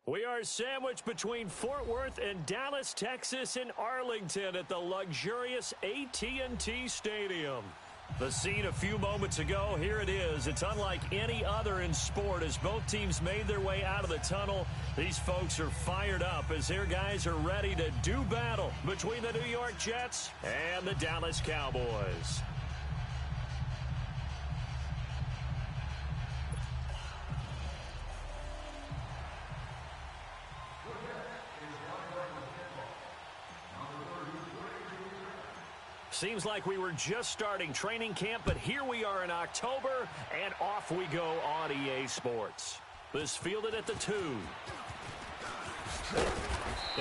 We are sandwiched between Fort Worth and Dallas, Texas, and Arlington at the luxurious AT&T Stadium. The scene a few moments ago, here it is. It's unlike any other in sport as both teams made their way out of the tunnel. These folks are fired up as their guys are ready to do battle between the New York Jets and the Dallas Cowboys. Seems like we were just starting training camp, but here we are in October, and off we go on EA Sports. This fielded at the 2.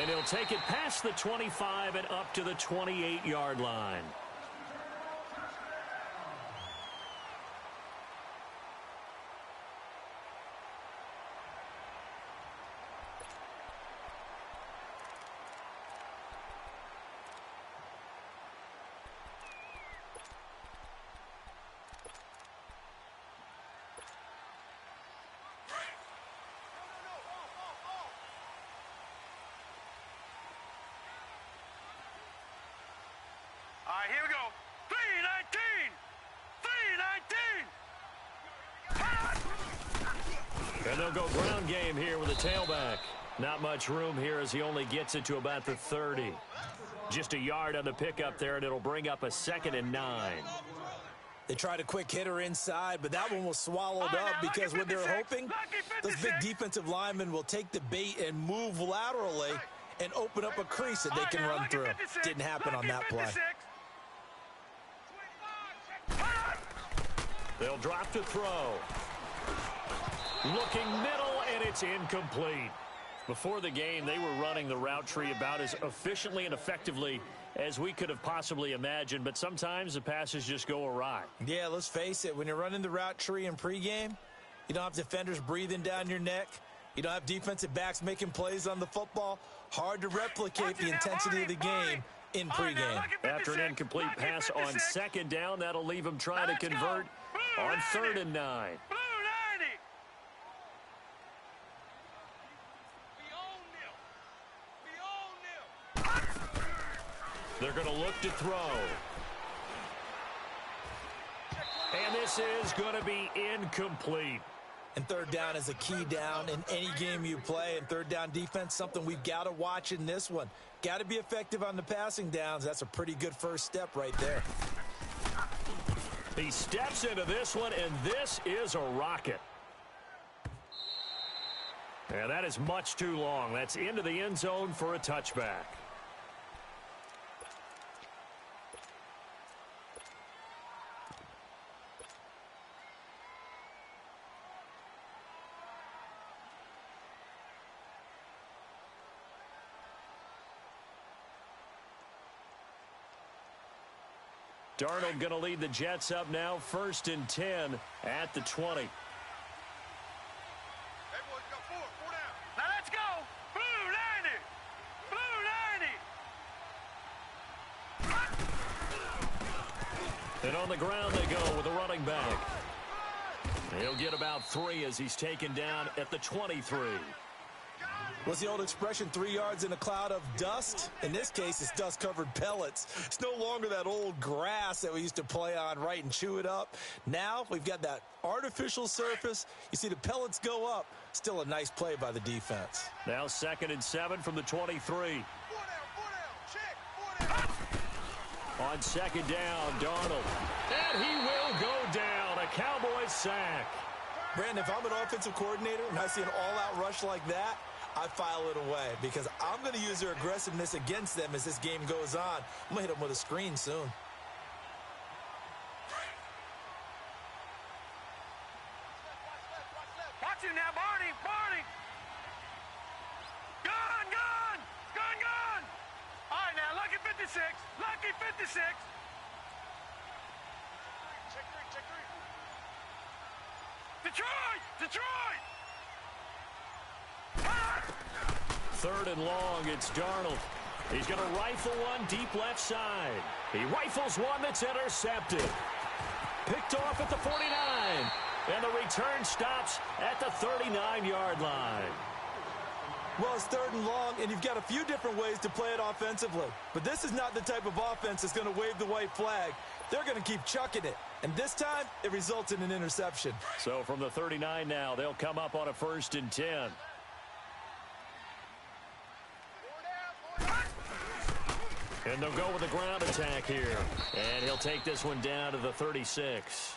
And he'll take it past the 25 and up to the 28-yard line. All right, here we go. 3-19. 3-19. And they'll go ground game here with a tailback. Not much room here as he only gets it to about the 30. Just a yard on the pickup there, and it'll bring up a 2nd and 9. They tried a quick hitter inside, but that one was swallowed up because what they're hoping, those big defensive linemen will take the bait and move laterally and open up a crease that they can run through. Didn't happen on that play. They'll drop to throw. Looking middle, and it's incomplete. Before the game, they were running the route tree about as efficiently and effectively as we could have possibly imagined, but sometimes the passes just go awry. Yeah, let's face it. When you're running the route tree in pregame, you don't have defenders breathing down your neck. You don't have defensive backs making plays on the football. Hard to replicate the intensity of the game in pregame. After an incomplete pass on 2nd down, that'll leave them trying to convert on 3rd and 9. They're going to look to throw. And this is going to be incomplete. And 3rd down is a key down in any game you play. And 3rd down defense, something we've got to watch in this one. Got to be effective on the passing downs. That's a pretty good first step right there. He steps into this one, and this is a rocket. And that is much too long. That's into the end zone for a touchback. Darnold going to lead the Jets up now, 1st and 10 at the 20. Hey, boys, got 4 down. Now let's go. Blue 90. Blue 90. And on the ground they go with a running back. He'll get about 3 as he's taken down at the 23. What's the old expression, 3 yards in a cloud of dust? In this case, it's dust-covered pellets. It's no longer that old grass that we used to play on, right, and chew it up. Now we've got that artificial surface. You see the pellets go up. Still a nice play by the defense. Now 2nd and 7 from the 23. 4 down. Check. 4 down. On 2nd down, Darnold. And he will go down. A Cowboys sack. Brandon, if I'm an offensive coordinator and I see an all-out rush like that, I file it away because I'm going to use their aggressiveness against them as this game goes on. I'm going to hit them with a screen soon. Watch him now, Barney. Gun. All right, now, lucky 56. Check three. Detroit. 3rd and long, it's Darnold. He's going to rifle one deep left side. He rifles one that's intercepted. Picked off at the 49. And the return stops at the 39-yard line. Well, it's 3rd and long, and you've got a few different ways to play it offensively. But this is not the type of offense that's going to wave the white flag. They're going to keep chucking it. And this time, it results in an interception. So from the 39 now, they'll come up on a 1st and 10. And they'll go with the ground attack here. And he'll take this one down to the 36.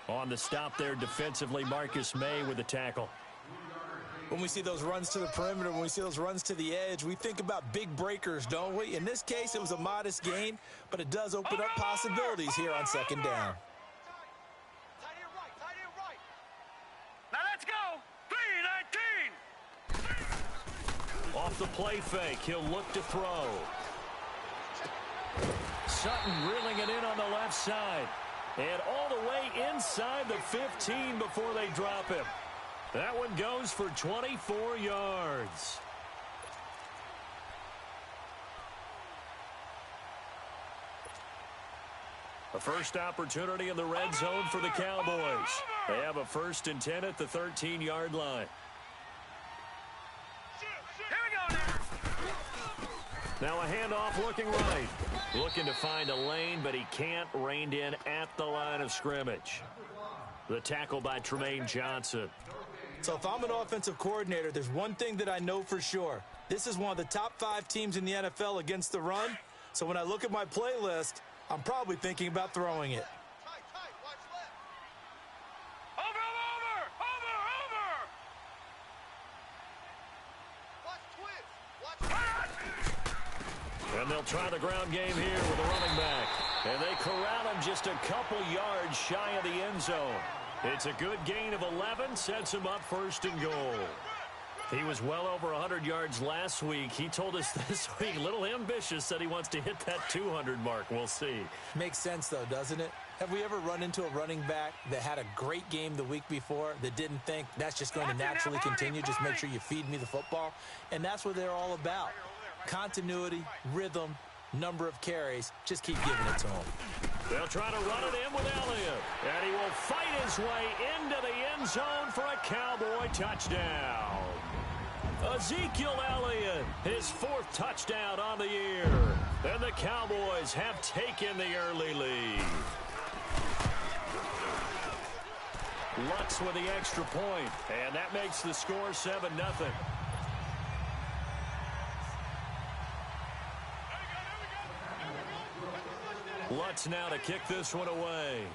On the stop there defensively, Marcus May with the tackle. When we see those runs to the perimeter, when we see those runs to the edge, we think about big breakers, don't we? In this case, it was a modest gain, but it does open up possibilities here on 2nd down. Now let's go. 3-19. Off the play fake, he'll look to throw. Sutton reeling it in on the left side. And all the way inside the 15 before they drop him. That one goes for 24 yards. A first opportunity in the red zone for the Cowboys. They have a 1st and 10 at the 13-yard line. Here we go now. Now a handoff looking right. Looking to find a lane, but he can't. Reined in at the line of scrimmage. The tackle by Tremaine Johnson. So if I'm an offensive coordinator, there's one thing that I know for sure. This is one of the top 5 teams in the NFL against the run. So when I look at my playlist, I'm probably thinking about throwing it. And they'll try the ground game here with a running back. And they corral him just a couple yards shy of the end zone. It's a good gain of 11, sets him up 1st and goal. He was well over 100 yards last week. He told us this week, a little ambitious, said he wants to hit that 200 mark. We'll see. Makes sense, though, doesn't it? Have we ever run into a running back that had a great game the week before that didn't think that's just going to naturally continue? Just make sure you feed me the football. And that's what they're all about. Continuity, rhythm, number of carries. Just keep giving it to him. They'll try to run it in with Elliott. And he will fight his way into the end zone for a Cowboy touchdown. Ezekiel Elliott, his 4th touchdown on the year. And the Cowboys have taken the early lead. Lutz with the extra point, and that makes the score 7-0. Lutz now to kick this one away.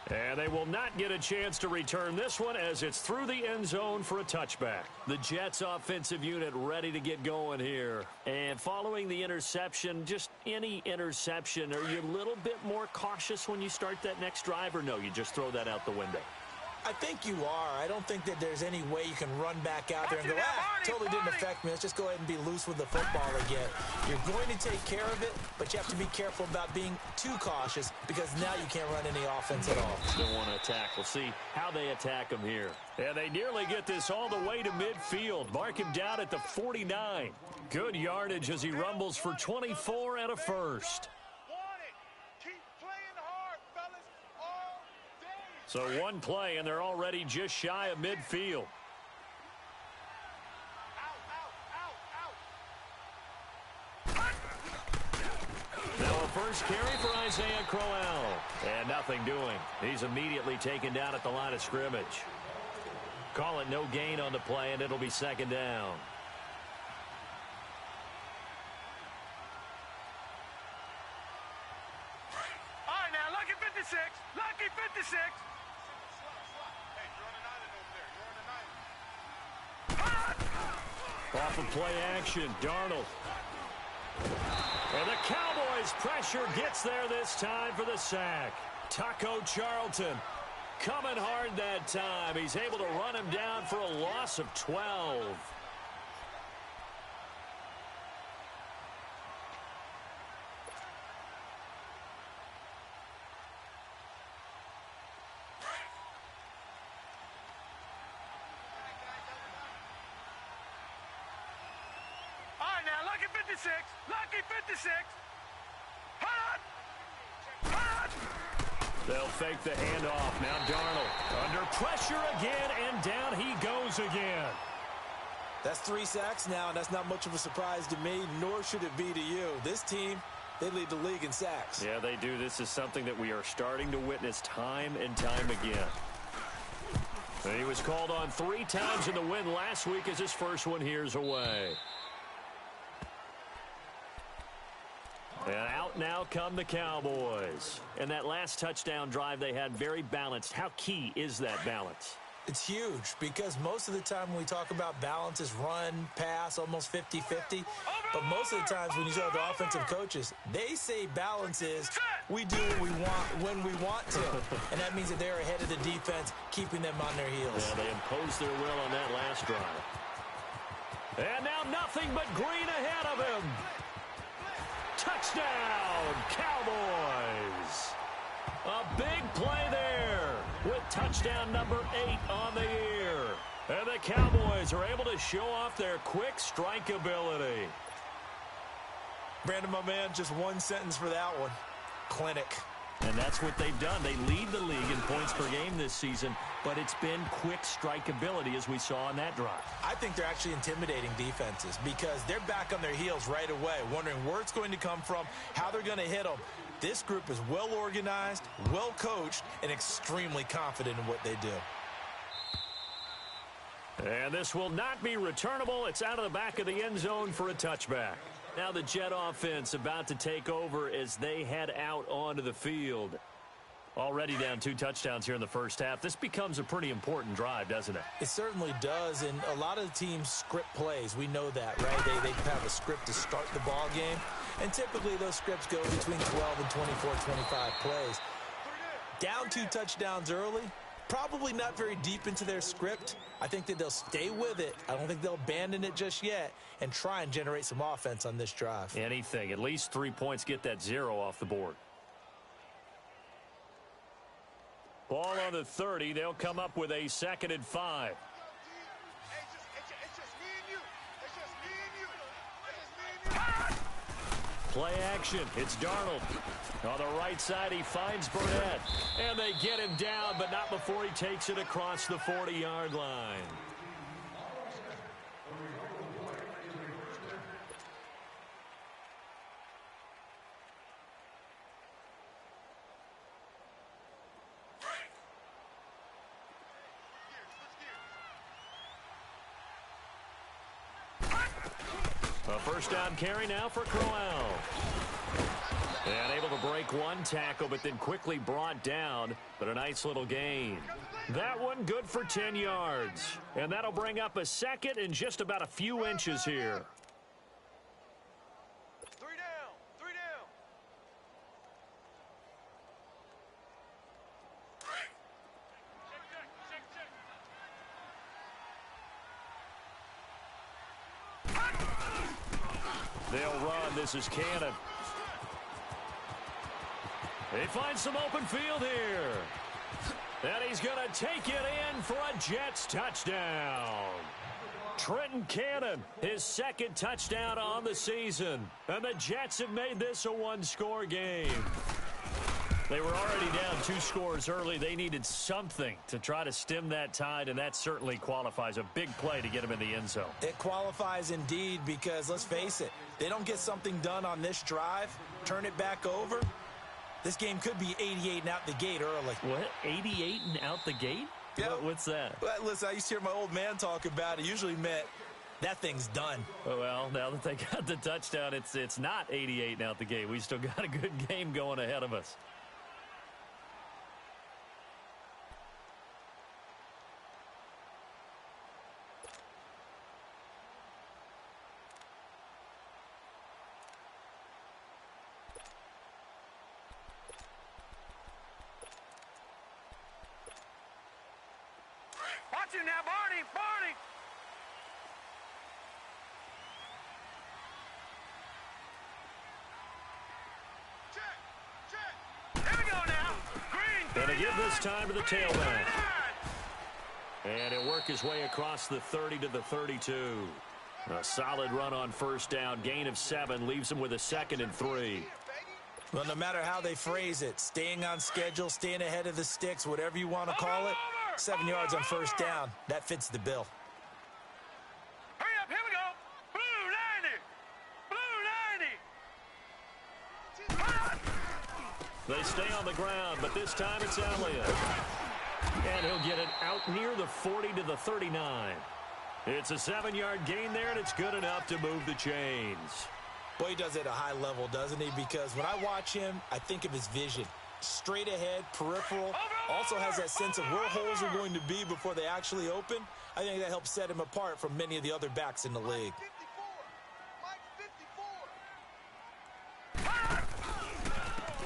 And they will not get a chance to return this one as it's through the end zone for a touchback. The Jets offensive unit ready to get going here. And following the interception, just any interception, are you a little bit more cautious when you start that next drive, or no, you just throw that out the window? I think you are. I don't think that there's any way you can run back out there and go, totally didn't affect me. Let's just go ahead and be loose with the football again. You're going to take care of it, but you have to be careful about being too cautious because now you can't run any offense at all. Still want to attack. We'll see how they attack him here. And they nearly get this all the way to midfield. Mark him down at the 49. Good yardage as he rumbles for 24 and a first. So one play, and they're already just shy of midfield. Now a first carry for Isaiah Crowell. And nothing doing. He's immediately taken down at the line of scrimmage. Call it no gain on the play, and it'll be 2nd down. All right, now, lucky 56. Lucky 56. Off of play action, Darnold. And the Cowboys' pressure gets there this time for the sack. Taco Charlton coming hard that time. He's able to run him down for a loss of 12. Lucky 56. Lucky 56. They'll fake the handoff. Now Darnold under pressure again, and down he goes again. That's 3 sacks now, and that's not much of a surprise to me, nor should it be to you. This team, they lead the league in sacks. Yeah, they do. This is something that we are starting to witness time and time again. And he was called on 3 times in the win last week as his first one here's away. And out now come the Cowboys. And that last touchdown drive they had very balanced. How key is that balance? It's huge because most of the time when we talk about balance is run, pass, almost 50-50. But most of the times when you talk to offensive coaches, they say balance is we do what we want when we want to. And that means that they're ahead of the defense, keeping them on their heels. Yeah, they imposed their will on that last drive. And now nothing but green ahead of him. Touchdown, Cowboys. A big play there with touchdown number 8 on the year. And the Cowboys are able to show off their quick strike ability. Brandon, my man, just one sentence for that one. Clinic. And that's what they've done. They lead the league in points per game this season, but it's been quick strike ability as we saw on that drive. I think they're actually intimidating defenses because they're back on their heels right away, wondering where it's going to come from, how they're going to hit them. This group is well organized, well coached, and extremely confident in what they do. And this will not be returnable. It's out of the back of the end zone for a touchback. Now the Jet offense about to take over as they head out onto the field. Already down 2 touchdowns here in the first half. This becomes a pretty important drive, doesn't it? It certainly does, and a lot of the teams script plays. We know that, right? They have a script to start the ball game, and typically those scripts go between 12 and 24, 25 plays. Down 2 touchdowns early, probably not very deep into their script. I think that they'll stay with it. I don't think they'll abandon it just yet and try and generate some offense on this drive. Anything. At least 3 points, get that 0 off the board. Ball on the 30. They'll come up with a 2nd and 5. Play action. It's Darnold. On the right side, he finds Burnett. And they get him down, but not before he takes it across the 40-yard line. A first down carry now for Crowell. And able to break 1 tackle, but then quickly brought down. But a nice little gain. That one good for 10 yards. And that'll bring up a 2nd and just about a few inches here. 3 down. 3 down. They'll run. This is Cannon. He finds some open field here. And he's going to take it in for a Jets touchdown. Trenton Cannon, his 2nd touchdown on the season. And the Jets have made this a 1-score game. They were already down 2 scores early. They needed something to try to stem that tide, and that certainly qualifies. A big play to get him in the end zone. It qualifies indeed because, let's face it, they don't get something done on this drive, turn it back over, this game could be 88 and out the gate early. What? 88 and out the gate? Yep. What's that? Well, listen, I used to hear my old man talk about it. Usually meant that thing's done. Well, now that they got the touchdown, it's not 88 and out the gate. We still got a good game going ahead of us. Watch him now, Barney! Barney! Check! Check! Here we go now! Green! Gonna give this time to the tailback. And he'll work his way across the 30 to the 32. A solid run on first down. Gain of 7 leaves him with a 2nd and 3. Well, no matter how they phrase it, staying on schedule, staying ahead of the sticks, whatever you want to call it, 7 yards on first down, that fits the bill. Hurry up, here we go. Blue 90. Blue 90. They stay on the ground, but this time it's Elliott. And he'll get it out near the 40 to the 39. It's a 7-yard gain there, and it's good enough to move the chains. Boy, he does it at a high level, doesn't he? Because when I watch him, I think of his vision. Straight ahead, peripheral, also has that sense of where holes are going to be before they actually open. I think that helps set him apart from many of the other backs in the league.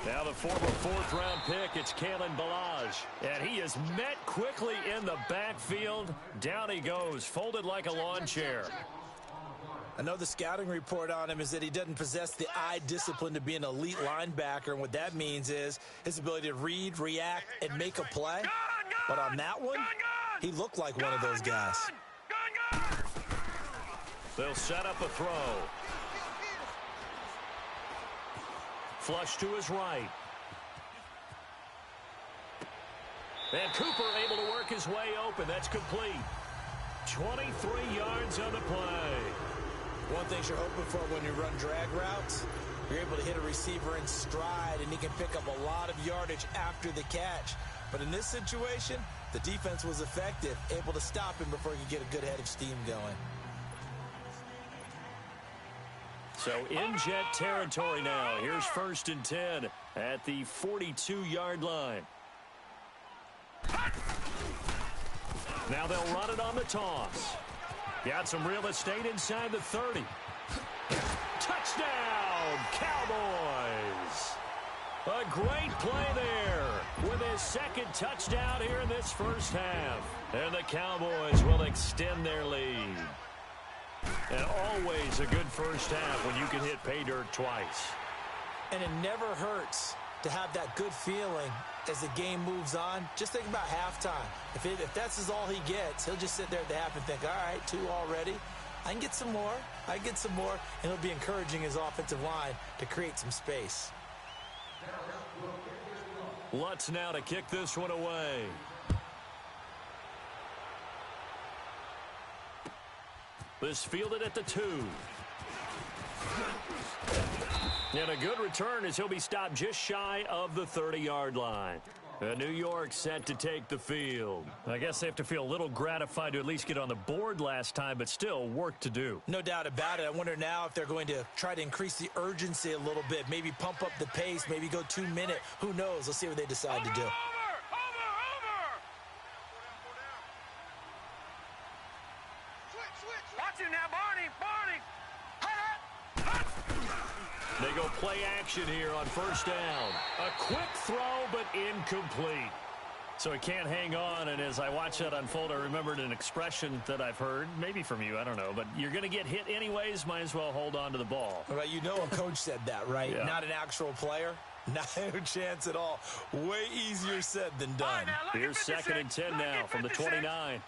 Now the former 4th-round pick, it's Kalen Ballage. And he is met quickly in the backfield. Down he goes, folded like a lawn chair. I know the scouting report on him is that he doesn't possess the eye discipline to be an elite linebacker. And what that means is his ability to read, react, and make a play. But on that one, he looked like one of those guys. They'll set up a throw. Flush to his right. And Cooper able to work his way open. That's complete. 23 yards on the play. One thing you're hoping for when you run drag routes, you're able to hit a receiver in stride, and he can pick up a lot of yardage after the catch. But in this situation, the defense was effective, able to stop him before he could get a good head of steam going. So in jet territory now. Here's 1st and 10 at the 42-yard line. Now they'll run it on the toss. Got some real estate inside the 30. Touchdown, Cowboys! A great play there with his 2nd touchdown here in this first half. And the Cowboys will extend their lead. And always a good first half when you can hit pay dirt twice. And it never hurts to have that good feeling as the game moves on. Just think about halftime. If that's all he gets, he'll just sit there at the half and think, all right, 2 already. I can get some more. I can get some more. And he'll be encouraging his offensive line to create some space. Lutz now to kick this one away. This fielded at the 2. And a good return as he'll be stopped just shy of the 30-yard line. New York set to take the field. I guess they have to feel a little gratified to at least get on the board last time, but still work to do. No doubt about it. I wonder now if they're going to try to increase the urgency a little bit, maybe pump up the pace, maybe go 2-minute. Who knows? Let's see what they decide to do. Watch him now, Barney. They go play action here on 1st down. A quick throw, but incomplete. So he can't hang on, and as I watch that unfold, I remembered an expression that I've heard, maybe from you, I don't know, but you're going to get hit anyways, might as well hold on to the ball. Right, you know a coach said that, right? Yeah. Not an actual player. Not a chance at all. Way easier said than done. Here's 2nd and 10 now from the 29.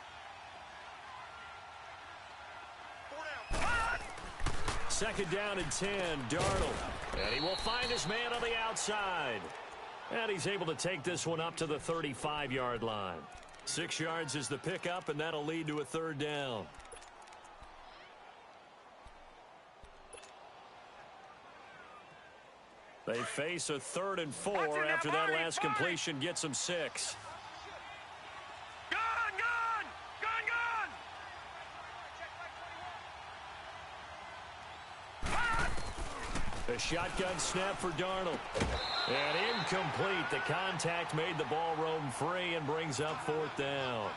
Second down and 10, Darnold. And he will find his man on the outside. And he's able to take this one up to the 35-yard line. 6 yards is the pickup, and that'll lead to a 3rd down. They face a 3rd and 4 after that last completion gets them 6. A shotgun snap for Darnold. And incomplete. The contact made the ball roam free and brings up 4th down.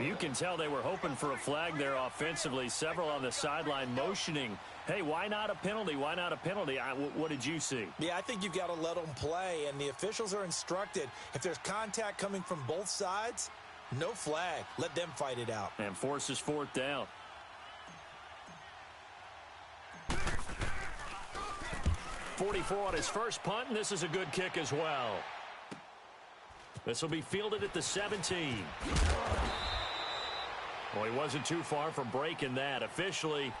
You can tell they were hoping for a flag there offensively. Several on the sideline motioning. Hey, why not a penalty? Why not a penalty? What did you see? Yeah, I think you've got to let them play, and the officials are instructed. If there's contact coming from both sides, no flag. Let them fight it out. And forces 4th down. .44 on his first punt, and this is a good kick as well. This will be fielded at the 17. Well, he wasn't too far from breaking that. Officially,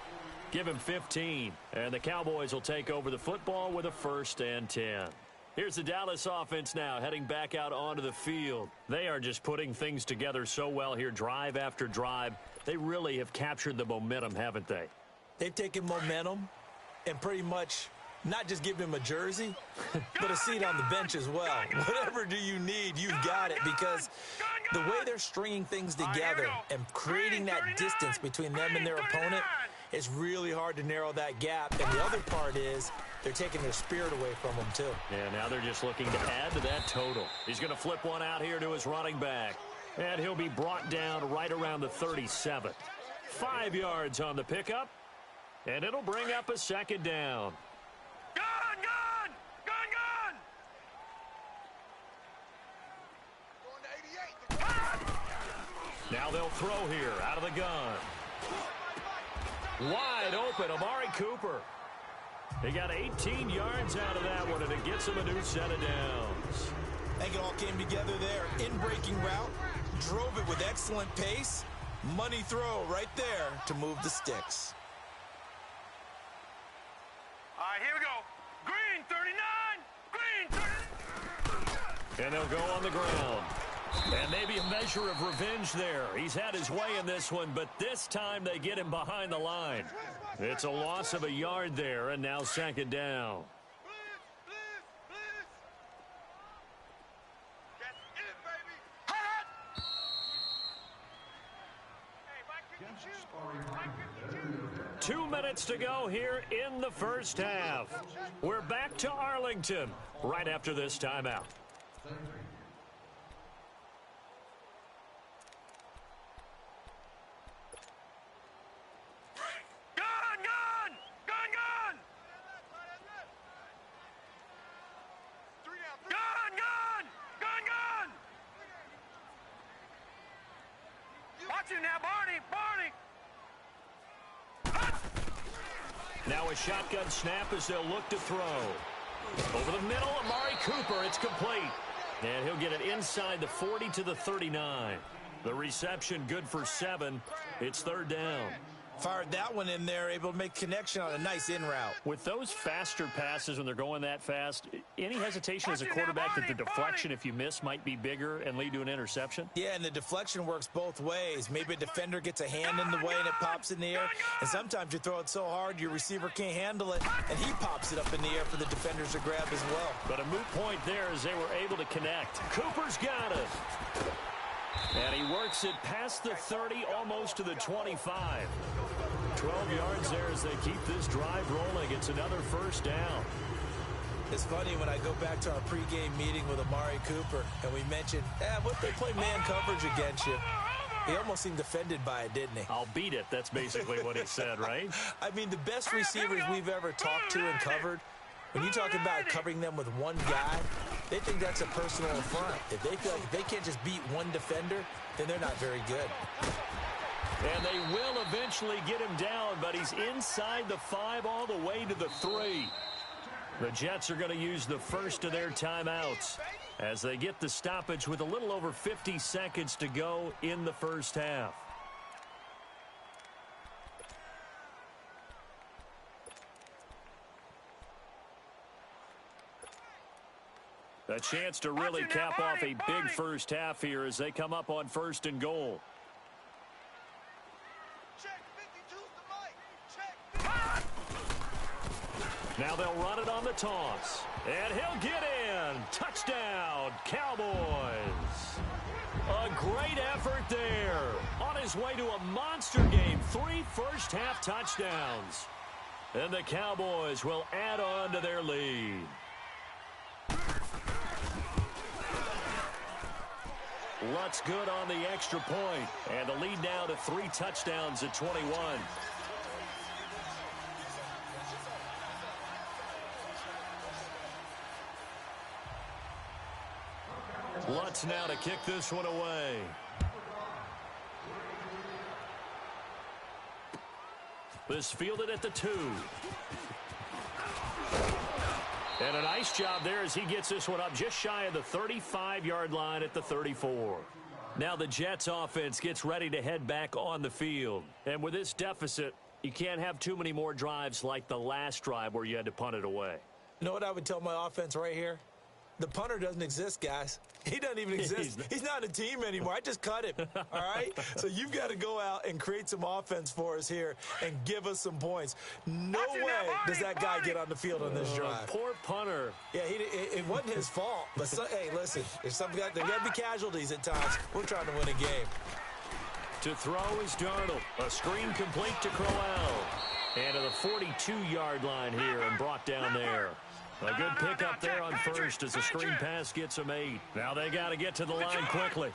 Give him 15. And the Cowboys will take over the football with a 1st and 10. Here's the Dallas offense now heading back out onto the field. They are just putting things together so well here, drive after drive. They really have captured the momentum, haven't they? They've taken momentum and pretty much not just given him a jersey, but a seat on the bench as well. Whatever do you need, you've got it, because the way they're stringing things together and creating that distance between them and their opponent, it's really hard to narrow that gap. And the other part is they're taking their spirit away from them, too. Yeah, now they're just looking to add to that total. He's going to flip one out here to his running back. And he'll be brought down right around the 37. 5 yards on the pickup. And it'll bring up a 2nd down. Gun! Going to 88. Now they'll throw here out of the gun. Wide open, Amari Cooper. He got 18 yards out of that one, and it gets him a new set of downs. I think it all came together there. In-breaking route, drove it with excellent pace. Money throw right there to move the sticks. All right, here we go. Green 39. Green 30. And they'll go on the ground. And maybe a measure of revenge there. He's had his way in this one, but this time they get him behind the line. It's a loss of a yard there, and now 2nd down. That's it, baby. Hot! Hey, 2 minutes to go here in the 1st half. We're back to Arlington right after this timeout. Now a shotgun snap as they'll look to throw. Over the middle, Amari Cooper, it's complete. And he'll get it inside the 40 to the 39. The reception good for 7. It's 3rd down. Fired that one in there, able to make connection on a nice in route. With those faster passes when they're going that fast, any hesitation as a quarterback that the deflection, if you miss, might be bigger and lead to an interception? Yeah, and the deflection works both ways. Maybe a defender gets a hand in the way and it pops in the air. And sometimes you throw it so hard your receiver can't handle it, and he pops it up in the air for the defenders to grab as well. But a moot point there as they were able to connect. Cooper's got it. And he works it past the 30, almost to the 25. 12 yards there as they keep this drive rolling. It's another 1st down. It's funny when I go back to our pregame meeting with Amari Cooper, and we mentioned, what they play man coverage against you. He almost seemed offended by it, didn't he? I'll beat it. That's basically what he said, right? I mean, the best receivers we've ever talked to and covered, when you talk about covering them with one guy, they think that's a personal affront. If they feel like if they can't just beat one defender, then they're not very good. And they will eventually get him down, but he's inside the 5 all the way to the 3. The Jets are going to use the first of their timeouts as they get the stoppage with a little over 50 seconds to go in the 1st half. A chance to really cap off a big 1st half here as they come up on 1st and goal. Now they'll run it on the toss. And he'll get in. Touchdown, Cowboys. A great effort there. On his way to a monster game. 3 first-half touchdowns. And the Cowboys will add on to their lead. Lutz good on the extra point. And the lead now to 3 touchdowns at 21. Lutz now to kick this one away. This fielded at the 2. And a nice job there as he gets this one up just shy of the 35-yard line at the 34. Now the Jets offense gets ready to head back on the field. And with this deficit, You can't have too many more drives like the last drive where you had to punt it away. You know what I would tell my offense right here? The punter doesn't exist, guys. He doesn't even exist. He's not a team anymore. I just cut him, all right? So you've got to go out and create some offense for us here and give us some points. No way does that guy get on the field on this drive. Poor punter. Yeah, it wasn't his fault. But, hey, listen, there's there got to be casualties at times. We're trying to win a game. To throw is Darnold. A screen complete to Crowell. And to the 42-yard line here and brought down there. A good pickup there on first as the screen pass gets them 8. Now they got to get to the line quickly.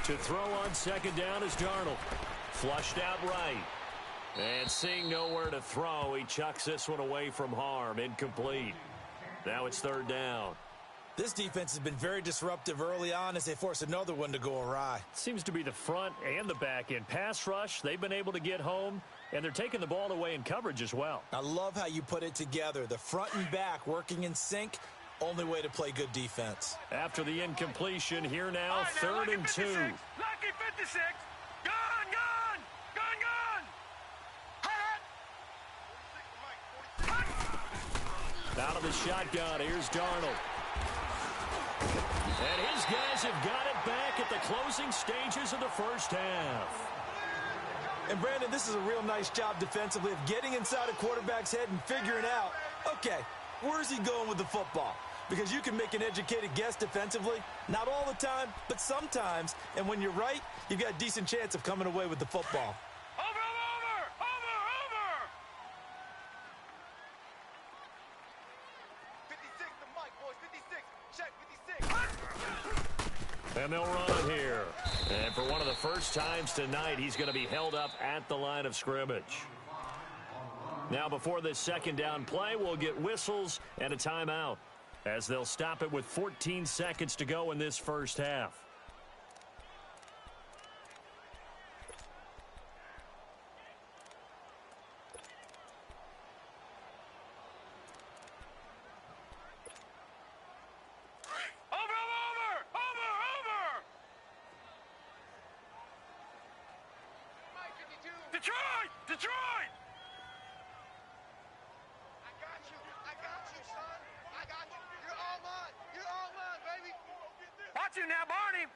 To throw on second down is Darnold. Flushed out right. And seeing nowhere to throw, he chucks this one away from harm. Incomplete. Now it's third down. This defense has been very disruptive early on as they force another one to go awry. Seems to be the front and the back end. Pass rush, they've been able to get home, and they're taking the ball away in coverage as well. I love how you put it together. The front and back working in sync, only way to play good defense. After the incompletion, here now, third and 2. Lucky 56. Gone. Out of the shotgun, here's Darnold. And his guys have got it back at the closing stages of the first half. And, Brandon, this is a real nice job defensively of getting inside a quarterback's head and figuring out, okay, where's he going with the football? Because you can make an educated guess defensively, not all the time, but sometimes. And when you're right, you've got a decent chance of coming away with the football. Over. 56, the mic, boys, 56. Check, 56. And they'll run it here. And for one of the first times tonight, he's going to be held up at the line of scrimmage. Now, before this second down play, we'll get whistles and a timeout as they'll stop it with 14 seconds to go in this first half. Detroit! I got you, son. I got you. You're all mine, baby. Watch it now, Barney.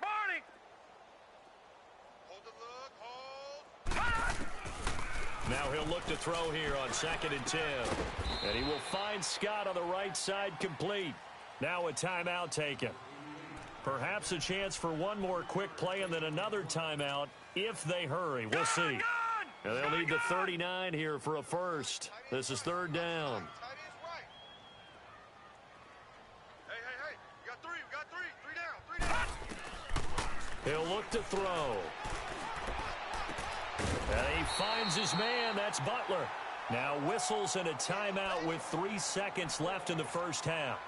Hold the look, Now he'll look to throw here on second and 10. And he will find Scott on the right side complete. Now a timeout taken. Perhaps a chance for one more quick play and then another timeout if they hurry. We'll see. And they'll need the 39 here for a first. This is third down. Hey. We got three. Three down. He'll look to throw. And he finds his man. That's Butler. Now whistles and a timeout with 3 seconds left in the first half.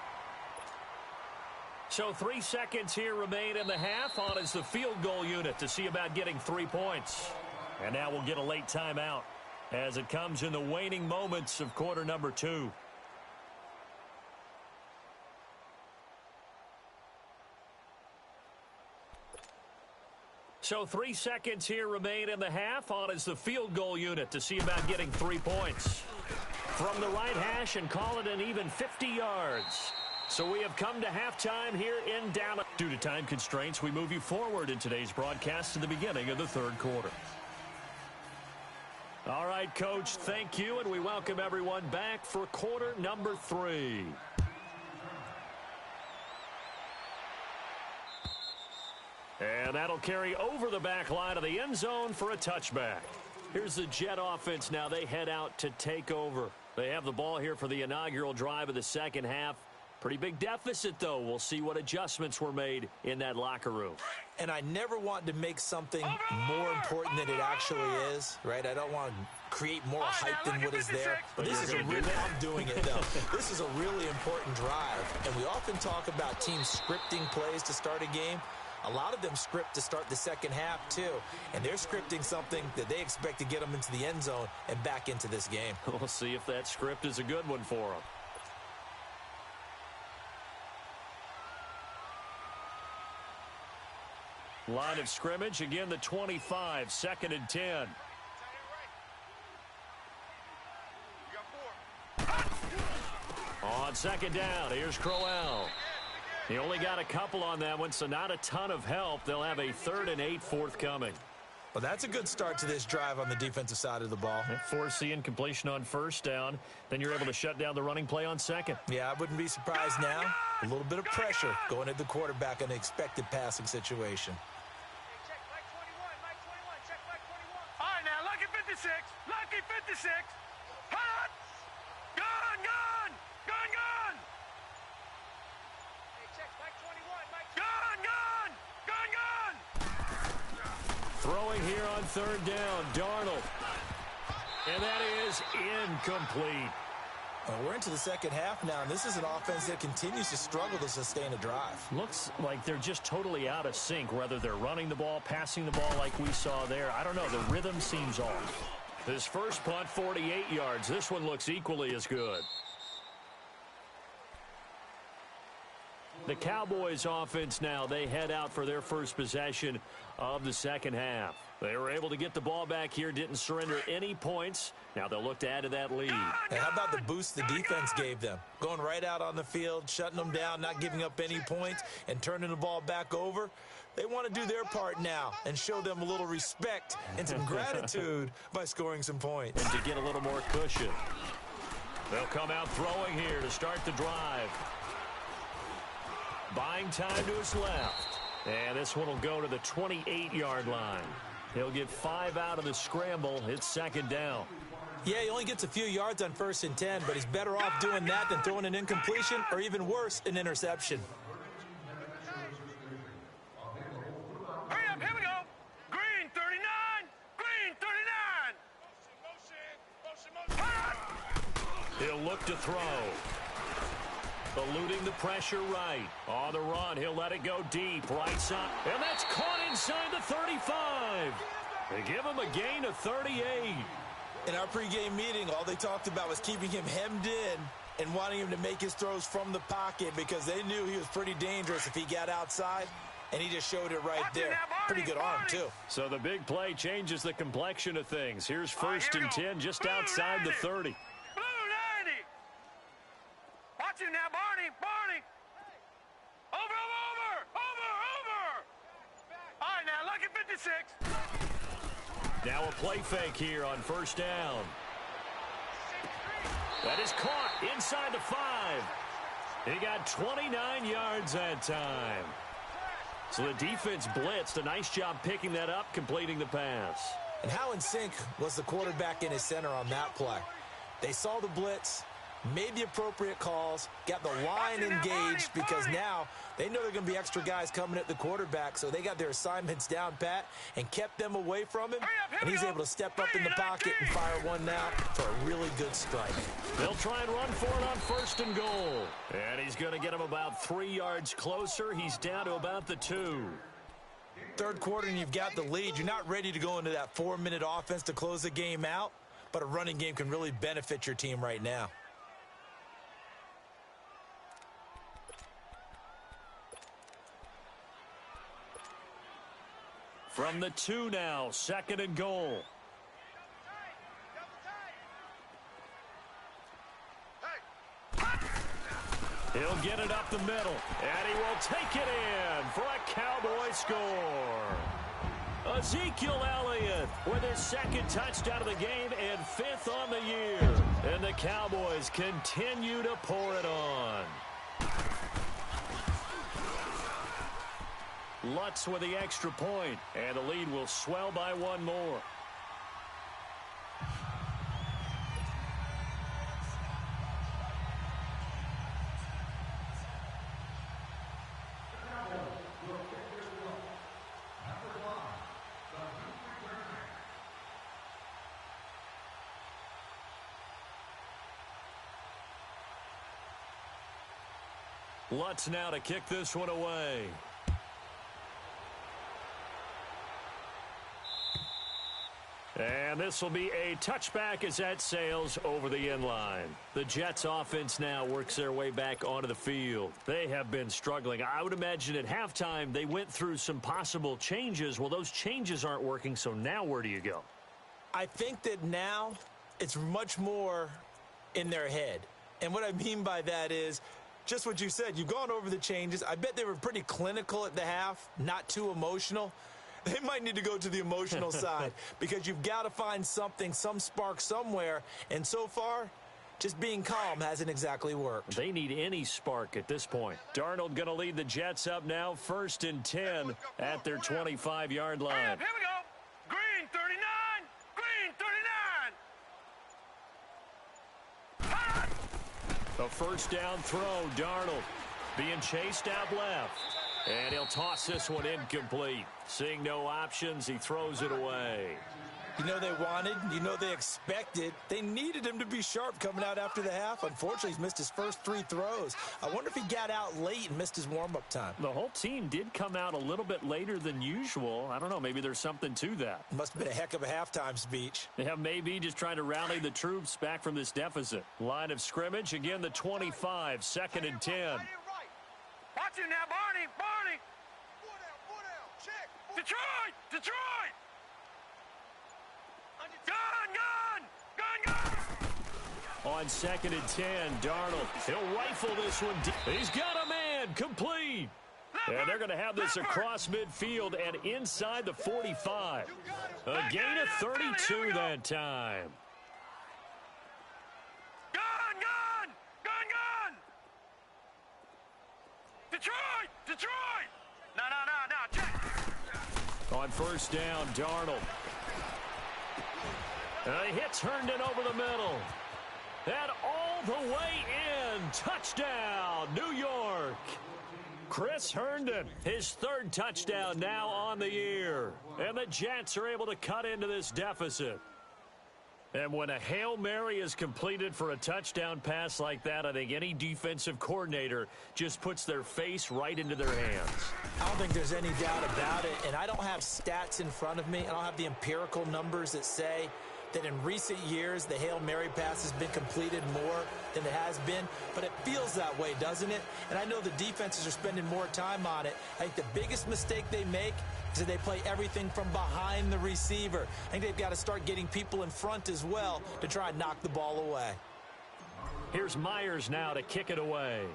So 3 seconds here remain in the half. On is the field goal unit to see about getting 3 points. And now we'll get a late timeout as it comes in the waning moments of quarter number 2. So 3 seconds here remain in the half. On is the field goal unit to see about getting 3 points. From the right hash and call it an even 50 yards. So we have come to halftime here in Dallas. Due to time constraints, we move you forward in today's broadcast to the beginning of the third quarter. All right, Coach, thank you, and we welcome everyone back for quarter number 3. And that'll carry over the back line of the end zone for a touchback. Here's the Jet offense now. They head out to take over. They have the ball here for the inaugural drive of the second half. Pretty big deficit, though. We'll see what adjustments were made in that locker room. And I never want to make something more important than it actually is, right? I don't want to create more hype than what is there. But this is a really, I'm doing it, though. This is a really important drive. And we often talk about teams scripting plays to start a game. A lot of them script to start the second half, too. And they're scripting something that they expect to get them into the end zone and back into this game. We'll see if that script is a good one for them. Line of scrimmage, again the 25, 2nd and 10. On 2nd down, here's Crowell. He only got a couple on that one, so not a ton of help. They'll have a 3rd and 8 forthcoming. Well, that's a good start to this drive on the defensive side of the ball. Forcing completion on 1st down. Then you're able to shut down the running play on 2nd. Yeah, I wouldn't be surprised now. A little bit of pressure going at the quarterback in an expected passing situation. Check flag 21, Mike 21, check flag 21. All right, now, lucky 56, lucky 56. Hot! Gun, gun, gun, gun. Hey, check flag 21, Mike 21. Gun, gun, gun, gun. Throwing here on 3rd down, Darnold. And that is incomplete. Well, we're into the second half now, and this is an offense that continues to struggle to sustain a drive. Looks like they're just totally out of sync, whether they're running the ball, passing the ball like we saw there. I don't know. The rhythm seems off. His first punt, 48 yards. This one looks equally as good. The Cowboys offense now, they head out for their first possession of the second half. They were able to get the ball back here, didn't surrender any points. Now they'll look to add to that lead. And how about the boost the defense gave them? Going right out on the field, shutting them down, not giving up any points, and turning the ball back over. They want to do their part now and show them a little respect and some gratitude by scoring some points. And to get a little more cushion. They'll come out throwing here to start the drive. Buying time to his left. And this one will go to the 28-yard line. He'll get 5 out of the scramble. It's 2nd down. Yeah, he only gets a few yards on 1st and 10, but he's better off doing that than throwing an incompletion or even worse, an interception. Hurry up, here we go. Green 39, green 39. Motion. He'll look to throw. Eluding the pressure right. On the run, he'll let it go deep. Right side. And that's caught inside the 35. They give him a gain of 38. In our pregame meeting, all they talked about was keeping him hemmed in and wanting him to make his throws from the pocket because they knew he was pretty dangerous if he got outside, and he just showed it right there. Pretty good arm, too. So the big play changes the complexion of things. Here's 1st and 10 just outside the 30. Watch him now, Barney, Barney. Over. All right, now, lucky 56. Now a play fake here on 1st down. That is caught inside the 5. He got 29 yards that time. So the defense blitzed. A nice job picking that up, completing the pass. And how in sync was the quarterback and his center on that play? They saw the blitz, made the appropriate calls, got the line engaged because now they know there are going to be extra guys coming at the quarterback, so they got their assignments down pat and kept them away from him, and he's able to step up in the pocket and fire one now for a really good strike. They'll try and run for it on 1st and goal. And he's going to get him about 3 yards closer. He's down to about the 2. Third quarter and you've got the lead. You're not ready to go into that 4-minute offense to close the game out, but a running game can really benefit your team right now. From the 2 now, 2nd and goal. He'll get it up the middle, and he will take it in for a Cowboy score. Ezekiel Elliott with his 2nd touchdown of the game and 5th on the year. And the Cowboys continue to pour it on. Lutz with the extra point, and the lead will swell by 1 more. Lutz now to kick this one away. And this will be a touchback as that sails over the end line. The Jets offense now works their way back onto the field. They have been struggling. I would imagine at halftime they went through some possible changes. Well, those changes aren't working, so now where do you go? I think that now it's much more in their head. And what I mean by that is just what you said. You've gone over the changes. I bet they were pretty clinical at the half, not too emotional. They might need to go to the emotional side because you've got to find something, some spark somewhere. And so far, just being calm hasn't exactly worked. They need any spark at this point. Darnold going to lead the Jets up now, 1st and 10 at their 25-yard line. Here we go. Green 39. Green 39. A first down throw, Darnold being chased out left. And he'll toss this one incomplete. Seeing no options, he throws it away. You know they wanted, you know they expected. They needed him to be sharp coming out after the half. Unfortunately, he's missed his first 3 throws. I wonder if he got out late and missed his warm-up time. The whole team did come out a little bit later than usual. I don't know, maybe there's something to that. Must have been a heck of a halftime speech. Yeah, maybe just trying to rally the troops back from this deficit. Line of scrimmage, again the 25, 2nd and 10. Watch it now, Barney. Four down. Check. Detroit. Gun. On 2nd and 10, Darnold. He'll rifle this one deep. He's got a man, complete. And they're going to have this across midfield and inside the 45. A gain of 32 that time. Gun. Detroit. No. Check. On first down, Darnold. He hits Herndon over the middle. And all the way in. Touchdown, New York. Chris Herndon, his 3rd touchdown now on the year. And the Jets are able to cut into this deficit. And when a Hail Mary is completed for a touchdown pass like that, I think any defensive coordinator just puts their face right into their hands. I don't think there's any doubt about it, and I don't have stats in front of me. I don't have the empirical numbers that say that in recent years the Hail Mary pass has been completed more than it has been, but it feels that way, doesn't it? And I know the defenses are spending more time on it. I think the biggest mistake they make is that they play everything from behind the receiver. I think they've got to start getting people in front as well to try and knock the ball away. Here's Myers now to kick it away.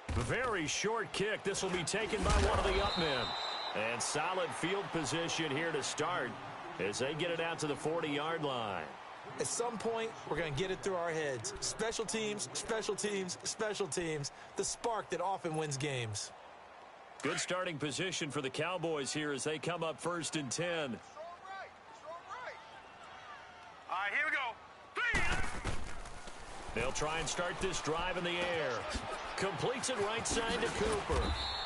Very short kick. This will be taken by one of the up men. And solid field position here to start as they get it out to the 40-yard line. At some point, we're going to get it through our heads. Special teams, special teams, special teams. The spark that often wins games. Good starting position for the Cowboys here as they come up 1st and 10. All right, here we go. 3. They'll try and start this drive in the air. Completes it right side to Cooper.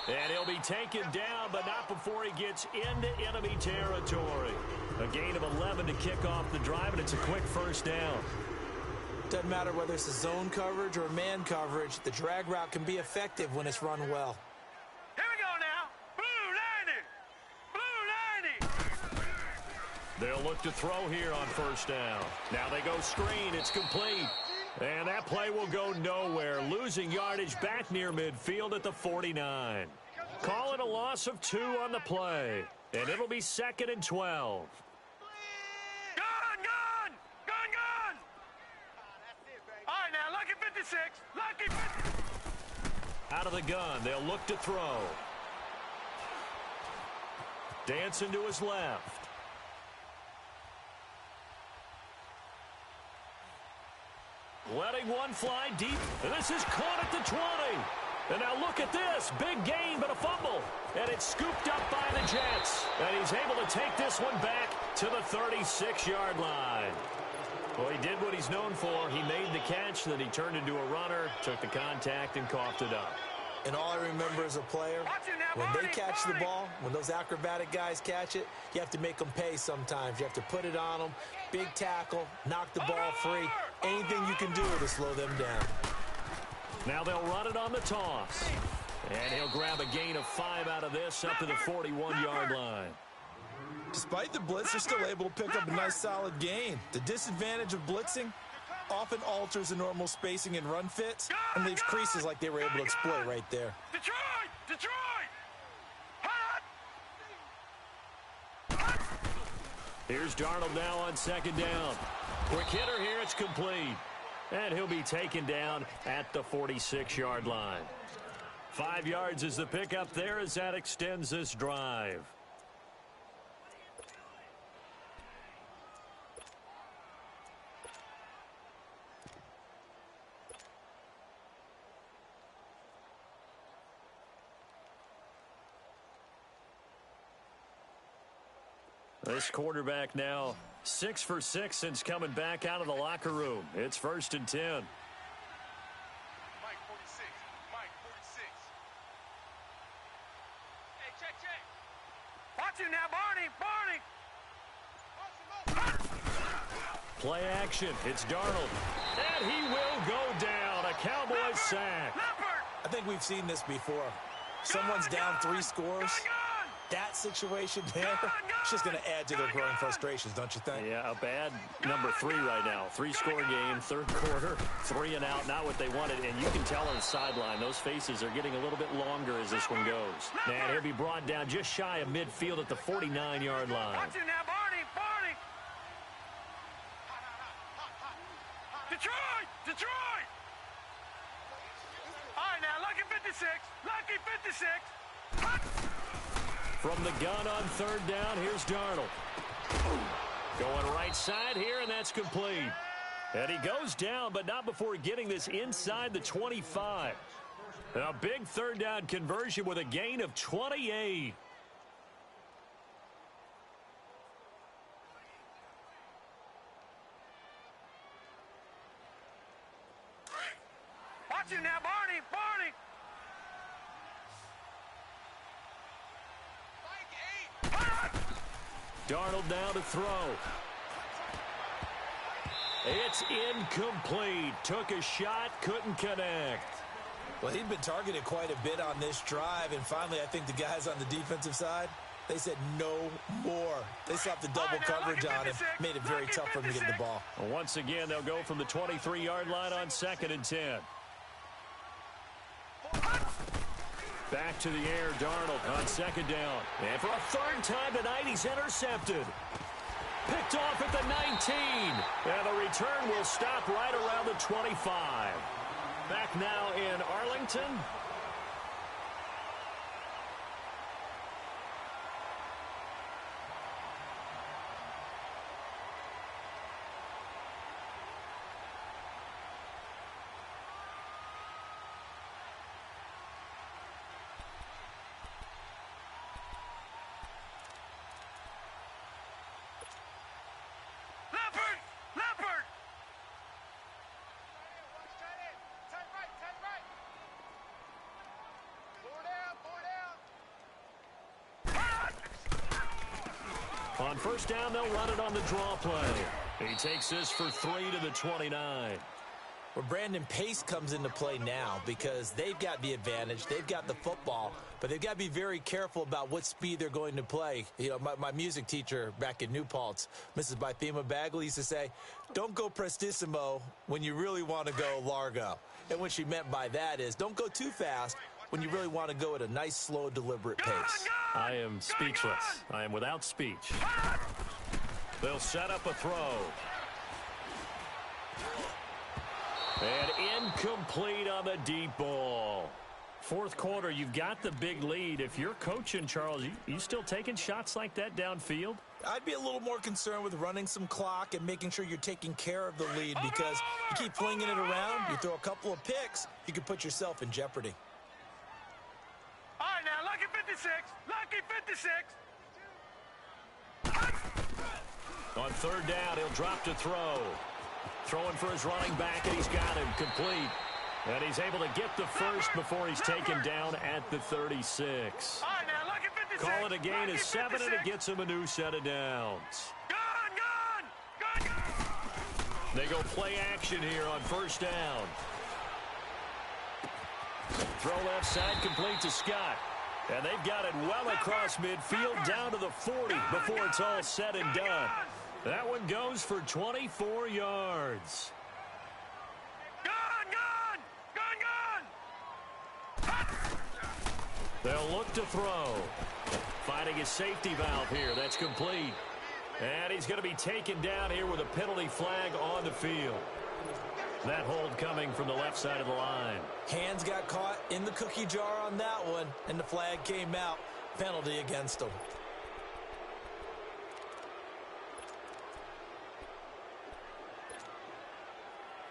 And he'll be taken down, but not before he gets into enemy territory. A gain of 11 to kick off the drive, and it's a quick first down. Doesn't matter whether it's a zone coverage or man coverage, the drag route can be effective when it's run well. Here we go now. Blue 90. They'll look to throw here on first down. Now they go screen. It's complete. And that play will go nowhere. Losing yardage back near midfield at the 49. Call it a loss of 2 on the play. And it'll be 2nd and 12. Gun. All right, now, lucky 56. Lucky 56. Out of the gun. They'll look to throw. Dancing to his left. Letting one fly deep. And this is caught at the 20. And now look at this. Big gain, but a fumble. And it's scooped up by the Jets. And he's able to take this one back to the 36-yard line. Well, he did what he's known for. He made the catch, then he turned into a runner, took the contact, and coughed it up. And all I remember as a player, when they catch the ball, when those acrobatic guys catch it, you have to make them pay sometimes. You have to put it on them, big tackle, knock the ball free. Anything you can do to slow them down. Now they'll run it on the toss. And he'll grab a gain of 5 out of this up to the 41-yard line. Despite the blitz, they're still able to pick up a nice solid gain. The disadvantage of blitzing often alters the normal spacing and run fits and leaves creases like they were able to exploit right there. Detroit! Detroit! Here's Darnold now on second down. Quick hitter here, it's complete. And he'll be taken down at the 46-yard line. 5 yards is the pickup there as that extends this drive. This quarterback now 6 for 6 since coming back out of the locker room. It's 1st and 10. Mike 46. Mike 46. Hey, check. Watch him now, Barney. Play action. It's Darnold. And he will go down. A Cowboys sack. I think we've seen this before. Someone's down 3 scores. That situation there, it's just going to add to their growing frustrations, don't you think? Yeah, a bad number 3 right now. 3-score game, third quarter, 3 and out, not what they wanted. And you can tell on the sideline, those faces are getting a little bit longer as this one goes. And he'll be brought down just shy of midfield at the 49-yard line. Watch him now, Barney. Detroit! All right, now, Lucky 56. From the gun on third down, here's Darnold. Going right side here, and that's complete. And he goes down, but not before getting this inside the 25. A big third down conversion with a gain of 28. Watch him now, Barney. Darnold now to throw. It's incomplete. Took a shot, couldn't connect. Well, he'd been targeted quite a bit on this drive, and finally I think the guys on the defensive side, they said no more. They slapped the double coverage on him, made it very tough for him to get the ball. Well, once again, they'll go from the 23-yard line on 2nd and 10. Back to the air, Darnold on second down. And for a third time tonight, he's intercepted. Picked off at the 19. And the return will stop right around the 25. Back now in Arlington. Leopard! On first down, they'll run it on the draw play. He takes this for 3 to the 29. Where Brandon Pace comes into play now because they've got the advantage. They've got the football, but they've got to be very careful about what speed they're going to play. You know, my music teacher back in New Paltz, Mrs. Bythema Bagley, used to say, don't go prestissimo when you really want to go largo. And what she meant by that is don't go too fast when you really want to go at a nice, slow, deliberate pace. I am speechless. I am without speech. They'll set up a throw. And incomplete on the deep ball. Fourth quarter, you've got the big lead. If you're coaching, Charles, you still taking shots like that downfield? I'd be a little more concerned with running some clock and making sure you're taking care of the lead because you keep flinging it around, you throw a couple of picks, you could put yourself in jeopardy. All right, now, Lucky 56. Lucky 56. On third down, he'll drop to throw. Throwing for his running back, and he's got him complete. And he's able to get the first before he's taken down at the 36. All right, now, Lucky 56. Call it a gain of 7, and it gets him a new set of downs. Gone! They go play action here on first down. Throw left side, complete to Scott. And they've got it well across midfield down to the 40 before it's all said and done. That one goes for 24 yards. They'll look to throw. Finding his safety valve here. That's complete. And he's going to be taken down here with a penalty flag on the field. That hold coming from the left side of the line. Hands got caught in the cookie jar on that one, and the flag came out. Penalty against him.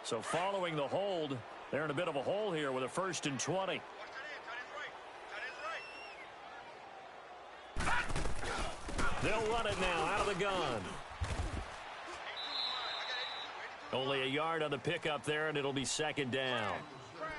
So following the hold, they're in a bit of a hole here with a 1st and 20. They'll run it now out of the gun. Only a yard on the pickup there, and it'll be 2nd down.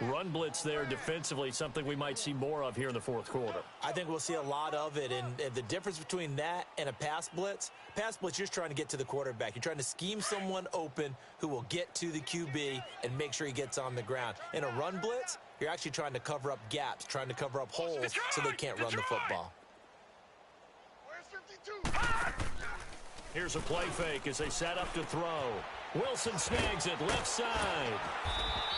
Run blitz there defensively, something we might see more of here in the 4th quarter. I think we'll see a lot of it, and the difference between that and a pass blitz, you're just trying to get to the quarterback. You're trying to scheme someone open who will get to the QB and make sure he gets on the ground. In a run blitz, you're actually trying to cover up gaps, trying to cover up holes so they can't run the football. Here's a play fake as they set up to throw. Wilson snags it left side.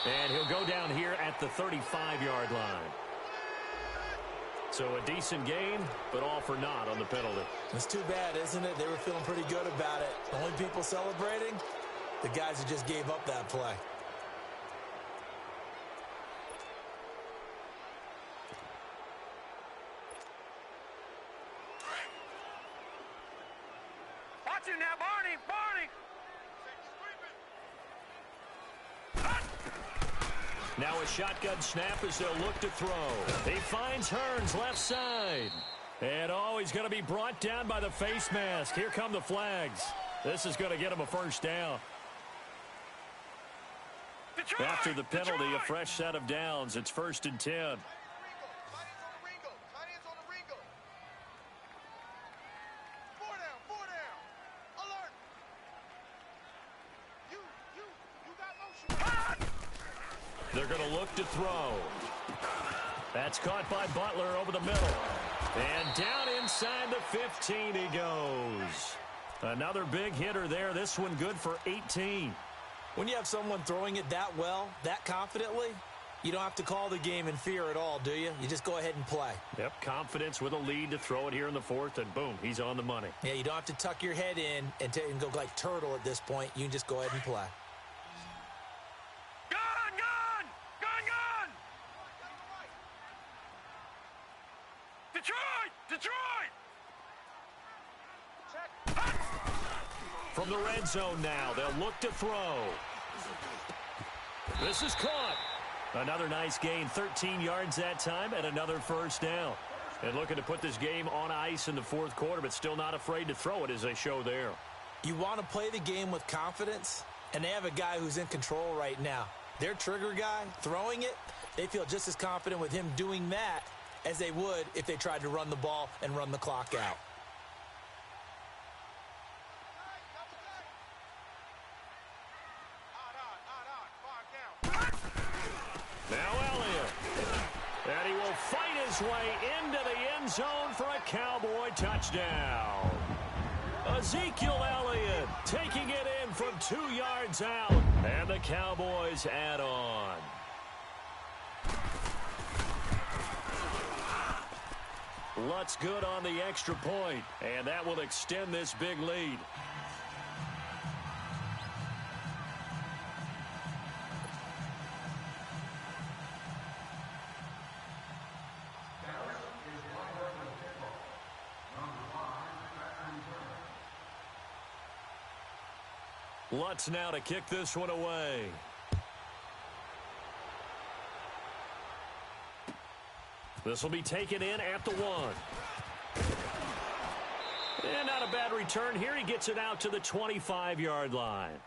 And he'll go down here at the 35-yard line. So a decent gain, but all for naught on the penalty. It's too bad, isn't it? They were feeling pretty good about it. The only people celebrating, the guys who just gave up that play. Watch him now, Barney! Barney! Now a shotgun snap as they'll look to throw. He finds Hearns left side. And he's going to be brought down by the face mask. Here come the flags. This is going to get him a 1st down. Detroit! After the penalty, a fresh set of downs. It's 1st and 10. They're going to look to throw. That's caught by Butler over the middle. And down inside the 15 he goes. Another big hitter there. This one good for 18. When you have someone throwing it that well, that confidently, you don't have to call the game in fear at all, do you? You just go ahead and play. Yep, confidence with a lead to throw it here in the 4th, and boom, he's on the money. Yeah, you don't have to tuck your head in and go like turtle at this point. You can just go ahead and play. Detroit! From the red zone now, they'll look to throw. This is caught. Another nice gain, 13 yards that time, and another 1st down. And looking to put this game on ice in the 4th quarter, but still not afraid to throw it as they show there. You want to play the game with confidence, and they have a guy who's in control right now. Their trigger guy, throwing it, they feel just as confident with him doing that as they would if they tried to run the ball and run the clock out. Now Elliott. And he will fight his way into the end zone for a Cowboy touchdown. Ezekiel Elliott taking it in from 2 yards out. And the Cowboys add on. Lutz good on the extra point, and that will extend this big lead. Lutz now to kick this one away. This will be taken in at the 1. And not a bad return here. He gets it out to the 25-yard line.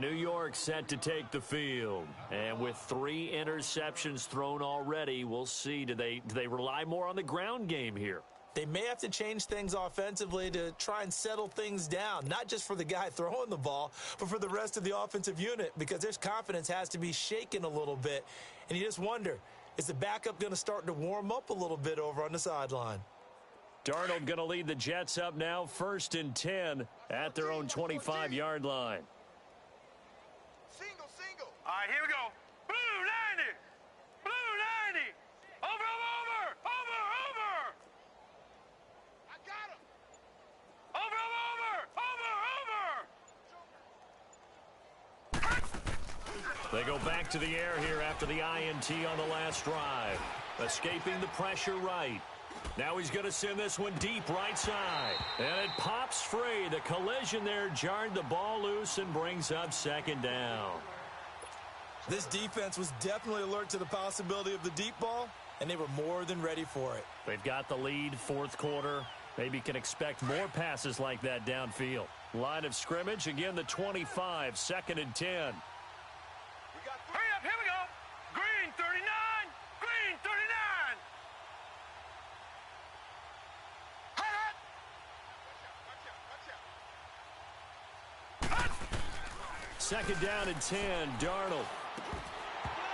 New York set to take the field. And with 3 interceptions thrown already, we'll see. Do they rely more on the ground game here? They may have to change things offensively to try and settle things down, not just for the guy throwing the ball, but for the rest of the offensive unit, because their confidence has to be shaken a little bit. And you just wonder, Is the backup going to start to warm up a little bit over on the sideline? Darnold going to lead the Jets up now, 1st and 10 at their own 25-yard line. Single. All right, here we go. Blue 90. Blue 90. Over. I got him. Over. They go back to the air here after the INT on the last drive. Escaping the pressure right. Now he's going to send this one deep right side. And it pops free. The collision there jarred the ball loose and brings up 2nd down. This defense was definitely alert to the possibility of the deep ball, and they were more than ready for it. They've got the lead, 4th quarter. Maybe can expect more passes like that downfield. Line of scrimmage, again the 25, 2nd and 10. Hurry up, here we go. Green 39. Green 39. Second down and 10, Darnold.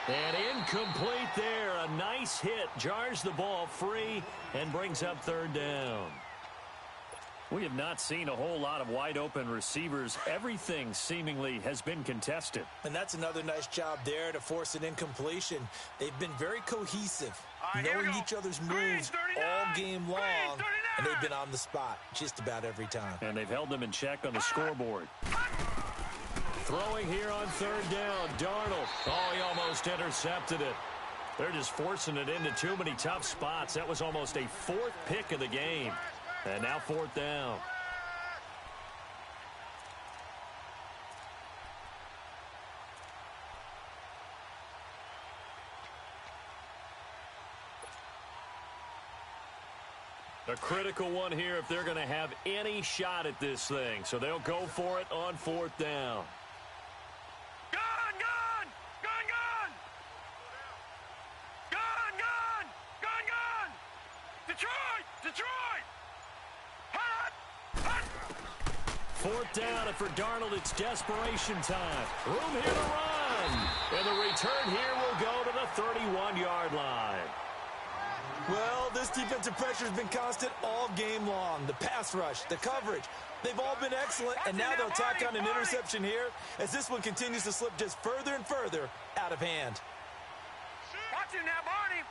And incomplete there. A nice hit. Jars the ball free and brings up 3rd down. We have not seen a whole lot of wide-open receivers. Everything seemingly has been contested. And that's another nice job there to force an incompletion. They've been very cohesive, knowing each other's moves all game long, and they've been on the spot just about every time. And they've held them in check on the scoreboard. Throwing here on 3rd down, Darnold. Oh, he almost intercepted it. They're just forcing it into too many tough spots. That was almost a 4th pick of the game. And now 4th down. A critical one here if they're going to have any shot at this thing. So they'll go for it on 4th down. Detroit! 4th down, and for Darnold, it's desperation time. Room here to run. And the return here will go to the 31-yard line. Well, this defensive pressure has been constant all game long. The pass rush, the coverage, they've all been excellent, and now they'll tack on an interception here as this one continues to slip just further and further out of hand. Watch it now, Barney!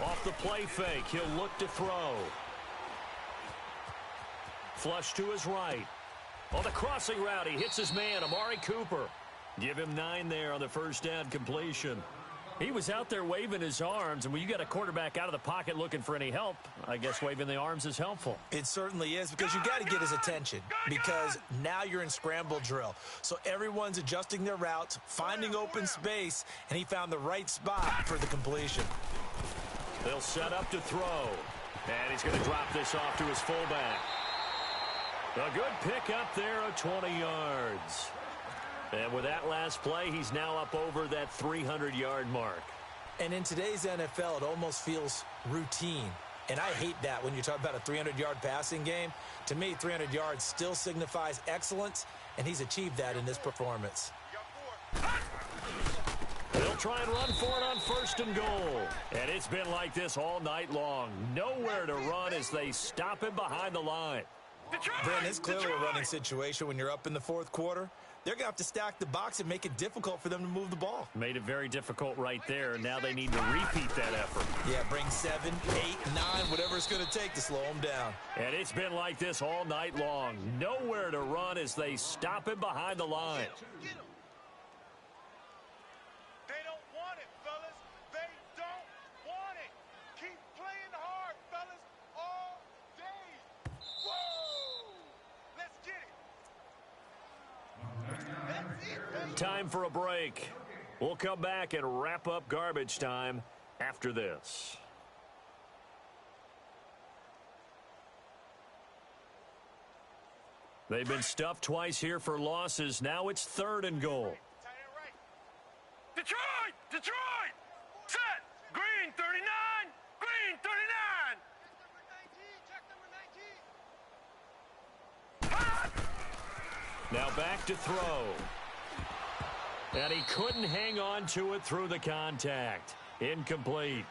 Off the play fake, he'll look to throw. Flush to his right. On the crossing route, he hits his man, Amari Cooper. Give him 9 there on the 1st down completion. He was out there waving his arms, and when you got a quarterback out of the pocket looking for any help, I guess waving the arms is helpful. It certainly is, because you got to get his attention, because now you're in scramble drill. So everyone's adjusting their routes, finding open space, and he found the right spot for the completion. They'll set up to throw, and he's going to drop this off to his fullback. A good pick up there of 20 yards. And with that last play, he's now up over that 300-yard mark. And in today's NFL, it almost feels routine. And I hate that when you talk about a 300-yard passing game. To me, 300 yards still signifies excellence, and he's achieved that in this performance. They'll try and run for it on 1st and goal. And it's been like this all night long. Nowhere to run as they stop him behind the line. Brent, it's clearly a running situation when you're up in the 4th quarter. They're going to have to stack the box and make it difficult for them to move the ball. Made it very difficult right there. Now they need to repeat that effort. Yeah, bring 7, 8, 9, whatever it's going to take to slow them down. And it's been like this all night long. Nowhere to run as they stop him behind the line. They don't want it, fellas. They don't want it. Keep playing hard, fellas, all day. Woo! Let's get it. Time for a break. We'll come back and wrap up garbage time after this. They've been stuffed twice here for losses. Now it's 3rd and goal. Detroit! Detroit! Set! Green 39! Green 39! Now back to throw. And he couldn't hang on to it through the contact. Incomplete.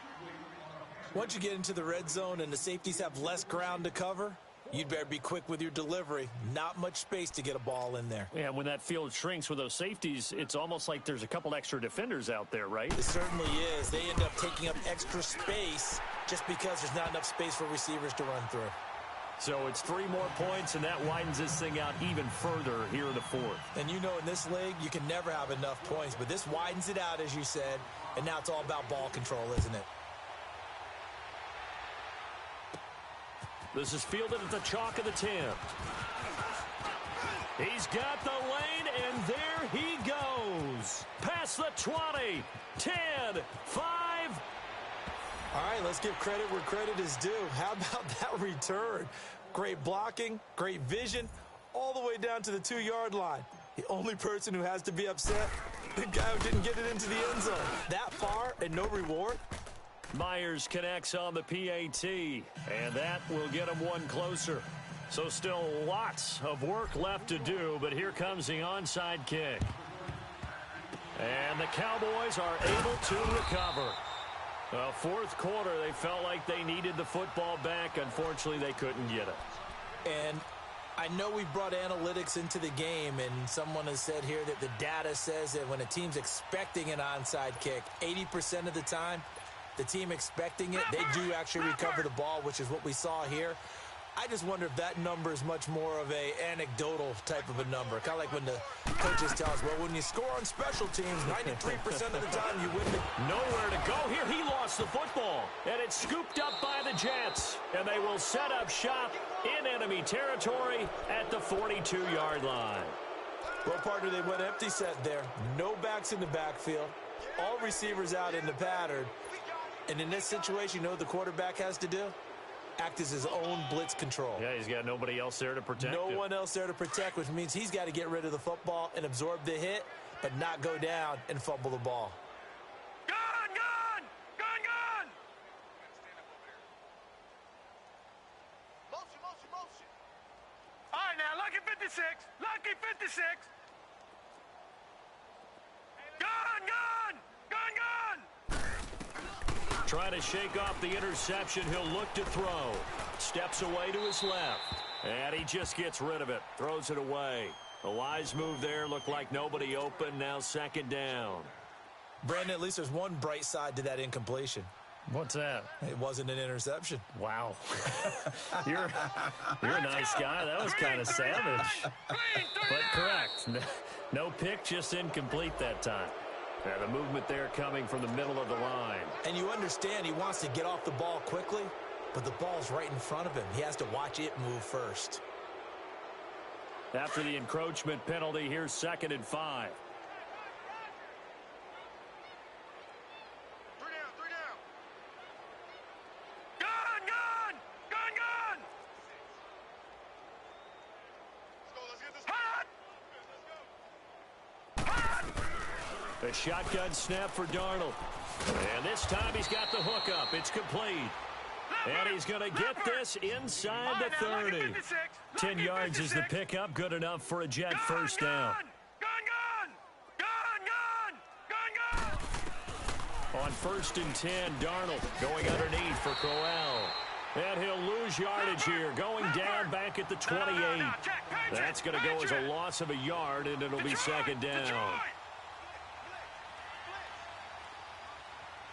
Once you get into the red zone and the safeties have less ground to cover, you'd better be quick with your delivery. Not much space to get a ball in there. Yeah, when that field shrinks with those safeties, it's almost like there's a couple extra defenders out there, right? It certainly is. They end up taking up extra space just because there's not enough space for receivers to run through. So it's 3 more points, and that widens this thing out even further here in the 4th. And you know in this league, you can never have enough points, but this widens it out, as you said, and now it's all about ball control, isn't it? This is fielded at the chalk of the 10. He's got the lane, and there he goes. Past the 20, 10, 5. All right, let's give credit where credit is due. How about that return? Great blocking, great vision, all the way down to the 2-yard line. The only person who has to be upset, the guy who didn't get it into the end zone. That far and no reward? Myers connects on the PAT, and that will get him one closer. So still lots of work left to do, but here comes the onside kick. And the Cowboys are able to recover. Well, 4th quarter, they felt like they needed the football back. Unfortunately, they couldn't get it. And I know we brought analytics into the game, and someone has said here that the data says that when a team's expecting an onside kick, 80% of the time, the team expecting it, they do actually recover the ball, which is what we saw here. I just wonder if that number is much more of a anecdotal type of a number. Kind of like when the coaches tell us, well, when you score on special teams, 93% of the time you win the... Nowhere to go here. He lost the football. And it's scooped up by the Jets. And they will set up shop in enemy territory at the 42-yard line. Well, partner, they went empty set there. No backs in the backfield. All receivers out in the pattern. And in this situation, you know what the quarterback has to do? Act as his own blitz control. Yeah, he's got nobody else there to protect him. No one else there to protect, which means he's got to get rid of the football and absorb the hit, but not go down and fumble the ball. Gun! Motion. All right, now, Lucky 56. Gun! Trying to shake off the interception. He'll look to throw. Steps away to his left. And he just gets rid of it. Throws it away. A wise move there. Looked like nobody open. Now 2nd down. Brandon, at least there's one bright side to that incompletion. What's that? It wasn't an interception. Wow. You're a nice guy. That was kind of savage. But correct. No pick, just incomplete that time. Yeah, the movement there coming from the middle of the line. And you understand he wants to get off the ball quickly, but the ball's right in front of him. He has to watch it move first. After the encroachment penalty, here's 2nd and 5. Three down. Gun! Let's get this. A shotgun snap for Darnold. And this time he's got the hookup. It's complete. And he's going to get this inside the 30. 10 yards is the pickup. Good enough for a Jet first down. On 1st and 10, Darnold going underneath for Crowell. And he'll lose yardage here, going down back at the 28. That's going to go as a loss of a yard, and it'll be 2nd down.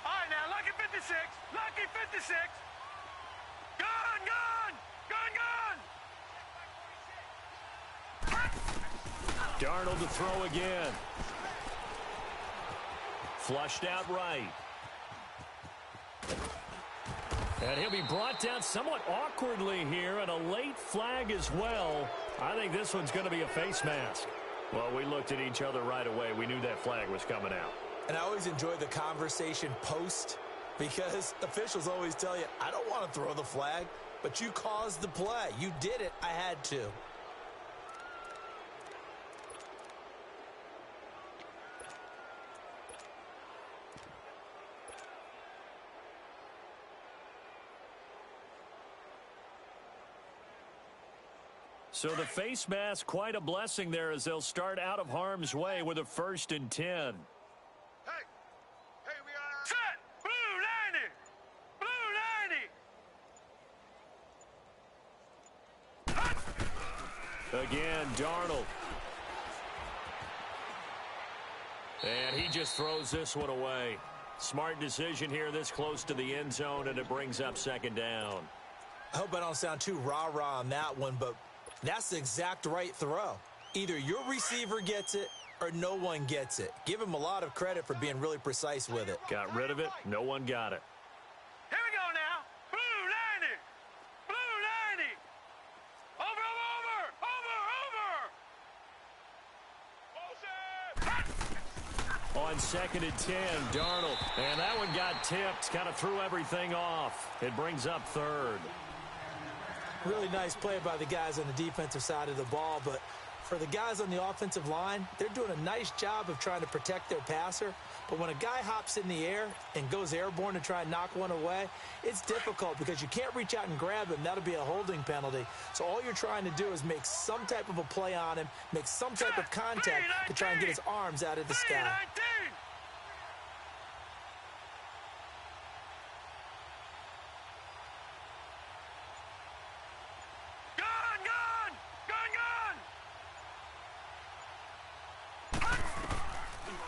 All right, now, Lucky 56. Gun! Darnold to throw again. Flushed out right. And he'll be brought down somewhat awkwardly here, and a late flag as well. I think this one's going to be a face mask. Well, we looked at each other right away. We knew that flag was coming out. And I always enjoy the conversation post, because officials always tell you, I don't want to throw the flag, but you caused the play. You did it. I had to. So the face mask, quite a blessing there as they'll start out of harm's way with a 1st and 10. Hey, we are set. Blue 90. Again, Darnold. And he just throws this one away. Smart decision here this close to the end zone, and it brings up 2nd down. I hope I don't sound too rah-rah on that one, but that's the exact right throw. Either your receiver gets it or no one gets it. Give him a lot of credit for being really precise with it. Got rid of it. No one got it. Here we go now. Blue 90. Blue 90. Over. On 2nd and 10, Darnold. And that one got tipped. Kind of threw everything off. It brings up 3rd. Really nice play by the guys on the defensive side of the ball, but for the guys on the offensive line, they're doing a nice job of trying to protect their passer. But when a guy hops in the air and goes airborne to try and knock one away, it's difficult because you can't reach out and grab him. That'll be a holding penalty. So all you're trying to do is make some type of a play on him, make some type of contact to try and get his arms out of the sky.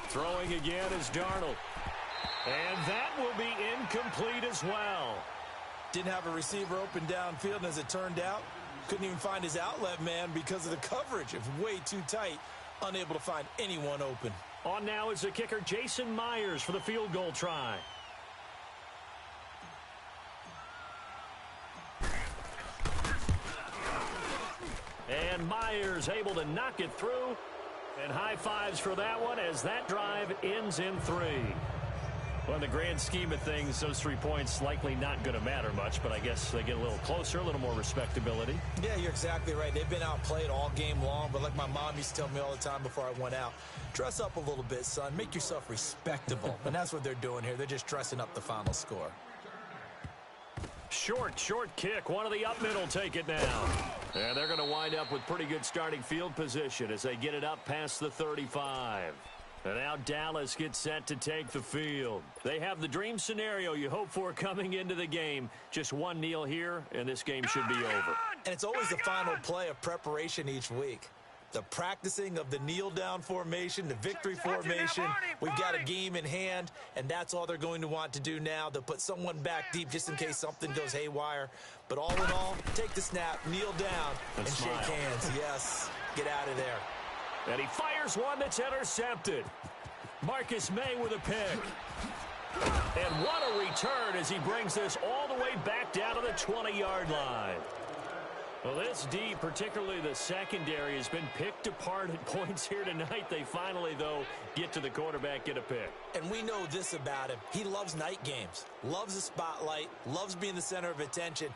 Throwing again is Darnold. And that will be incomplete as well. Didn't have a receiver open downfield, and as it turned out, couldn't even find his outlet man because of the coverage. It was way too tight, unable to find anyone open. On now is the kicker, Jason Myers, for the field goal try. And Myers able to knock it through. And high fives for that one as that drive ends in 3. Well, in the grand scheme of things, those 3 points likely not going to matter much, but I guess they get a little closer, a little more respectability. Yeah, you're exactly right. They've been outplayed all game long, but like my mom used to tell me all the time before I went out, dress up a little bit, son. Make yourself respectable. And that's what they're doing here. They're just dressing up the final score. Short kick. One of the up mid will take it now. And they're going to wind up with pretty good starting field position as they get it up past the 35. And now Dallas gets set to take the field. They have the dream scenario you hope for coming into the game. Just one kneel here, and this game should be over. And it's always the final play of preparation each week. The practicing of the kneel-down formation, the victory formation. We've got a game in hand, and that's all they're going to want to do now. They'll put someone back deep just in case something goes haywire. But all in all, take the snap, kneel down, and shake hands. Yes, get out of there. And he fires one that's intercepted. Marcus May with a pick. And what a return as he brings this all the way back down to the 20-yard line. Well, this D, particularly the secondary, has been picked apart at points here tonight. They finally, though, get to the quarterback, get a pick. And we know this about him. He loves night games, loves the spotlight, loves being the center of attention.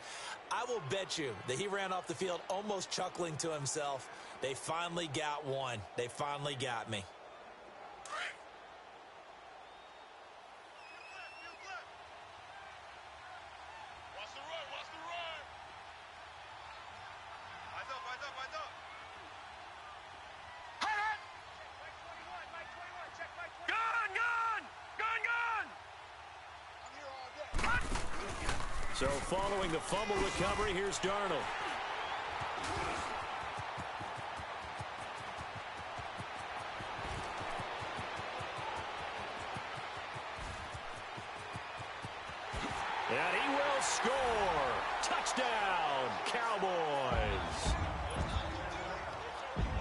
I will bet you that he ran off the field almost chuckling to himself. They finally got one. They finally got me. So following the fumble recovery, here's Darnold. And he will score. Touchdown, Cowboys.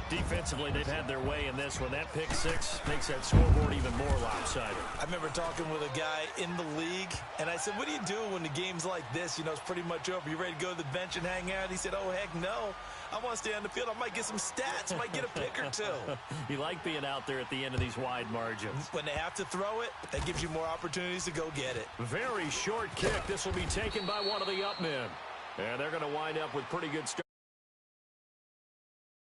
Defensively, they've had their way in this one. That pick six makes that scoreboard even more lopsided. I remember talking with a guy in the league, and I said, what do you do when the game's like this? You know, it's pretty much over. You ready to go to the bench and hang out? He said, oh, heck no. I want to stay on the field. I might get some stats. Might get a pick or two. You like being out there at the end of these wide margins. When they have to throw it, that gives you more opportunities to go get it. Very short kick. This will be taken by one of the up men. And they're going to wind up with pretty good start.